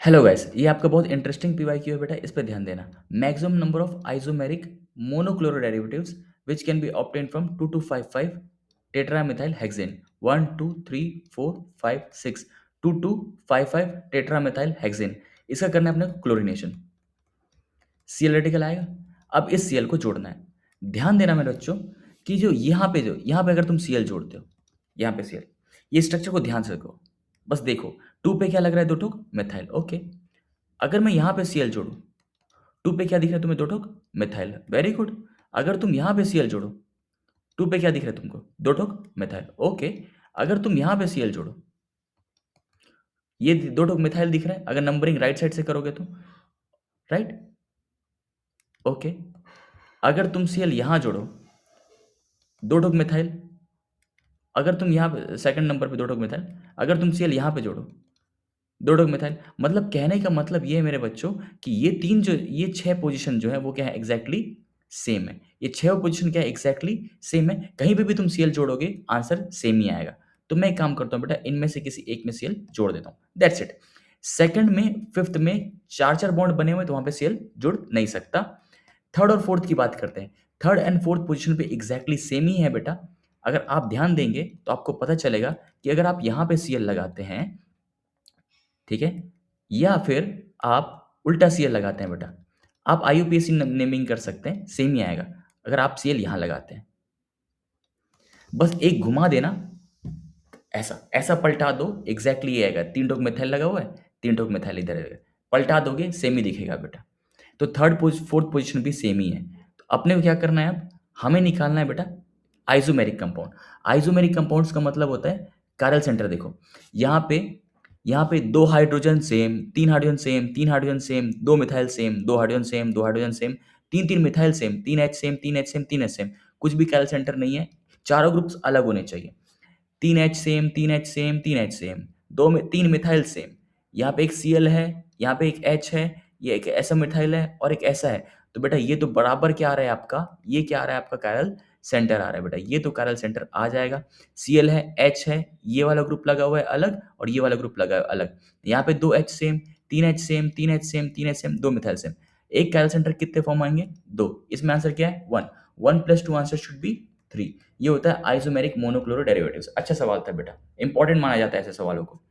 Hello guys, ये आपका बहुत इंटरेस्टिंग पीवाईक्यू है बेटा, इस पे ध्यान देना। Maximum number of isomeric monochloro derivatives which can be obtained from 2 to 5 tetramethyl hexane. 1 2 3 4 5 6 2 to 5 tetramethyl hexane. इसका करना है अपने को क्लोरीनेशन। सीएल रेडिकल आएगा। अब इस सीएल को जोड़ना है। ध्यान देना मेरे बच्चों कि जो यहाँ पे अगर तुम सीएल जोड़ते हो, यहाँ पे सीएल, ये स्ट्रक्चर को ध्यान से रखो। बस देखो, 2 पे क्या लग रहा है, दो ठोक मेथाइल। ओके, अगर मैं यहाँ पे सीएल जोड़ूं, 2 पे क्या दिख रहा है तुम्हें, दो ठोक मेथाइल। Very good. अगर तुम यहाँ पे सीएल जोड़ो, 2 पे क्या दिख रहा है तुमको, दो ठोक मेथाइल। ओके, अगर तुम यहाँ पे सीएल जोड़ो, ये दो ठोक मिथाइल दिख रहा है, अगर नंबरिंग राइट साइड से करोगे तो। राइट। ओके, अगर तुम सीएल यहाँ जोड़ो, दो ठोक मिथाइल। अगर तुम यहाँ पे सेकंड नंबर पे दो ठोक मिथाइल, अगर तुम सीएल यहाँ पे जोड़ो, दो ठोक मिथाइल। मतलब कहने का मतलब ये है मेरे बच्चों कि ये 6 पोजीशन जो है वो क्या है, एग्जैक्टली सेम है। ये 6 पोजीशन क्या है, एग्जैक्टली सेम है। कहीं पे भी तुम सीएल जोड़ोगे आंसर सेम ही आएगा। तो मैं एक काम करता हूँ बेटा, इनमें से किसी एक में सीएल जोड़ देता हूँ, दैट्स इट। सेकंड में फिफ्थ में चार चार बॉन्ड बने हुए, तो वहां पे सीएल जुड़ नहीं सकता। थर्ड और फोर्थ की बात करते हैं। थर्ड एंड फोर्थ पोजीशन पे एग्जैक्टली सेम ही है बेटा। अगर आप ध्यान देंगे तो आपको पता चलेगा कि अगर आप यहाँ पे सीएल लगाते हैं, ठीक है, या फिर आप उल्टा सीएल लगाते हैं बेटा, आप आईयूपीएसी नेमिंग कर सकते हैं, सेम ही आएगा अगर आप सीएल यहाँ लगाते हैं। बस एक घुमा देना, ऐसा ऐसा पलटा दो, एग्जैक्टली ये आएगा। 3 ठोक मिथाइल लगा हुआ है, 3 ठोक मिथाइल इधर है, पलटा दोगे सेम ही दिखेगा बेटा। तो फोर्थ पोजीशन भी सेम ही है। तो अपने को क्या करना है, अब हमें निकालना है बेटा आइसोमेरिक कंपाउंड। आइसोमेरिक कंपाउंड्स का मतलब होता है कायरल सेंटर। देखो यहाँ पे दो हाइड्रोजन सेम, तीन हाइड्रोजन सेम, तीन हाइड्रोजन सेम, दो मिथाइल सेम, दो हाइड्रोजन सेम, दो हाइड्रोजन सेम, तीन तीन मिथाइल सेम, तीन एच सेम, तीन एच सेम, तीन एच सेम। कुछ भी कायरल सेंटर नहीं है, चारों ग्रुप्स अलग होने चाहिए। तीन एच सेम, तीन एच सेम, तीन एच सेम, तीन मिथाइल सेम। यहाँ पे एक सीएल है, यहाँ पे एक एच है, ये एक ऐसा मिथाइल है और एक ऐसा है। तो बेटा ये तो बराबर क्या आ रहा है आपका, ये क्या आ रहा है आपका, कायरल सेंटर आ रहा है बेटा। ये तो कायरल सेंटर आ जाएगा। सीएल है, एच है, ये वाला ग्रुप लगा हुआ है अलग और ये वाला ग्रुप लगा हुआ है अलग। यहाँ पे दो एच सेम, तीन एच सेम, तीन एच सेम, तीन एच सेम, दो मिथाइल सेम। एक कायरल सेंटर कितने फॉर्म आएंगे, दो। इसमें आंसर क्या है, one. One plus two answer should be three. ये होता है आइसोमेरिक मोनोक्लोरो डेरिवेटिव्स। अच्छा सवाल था बेटा, इंपॉर्टेंट माना जाता है ऐसे सवालों को।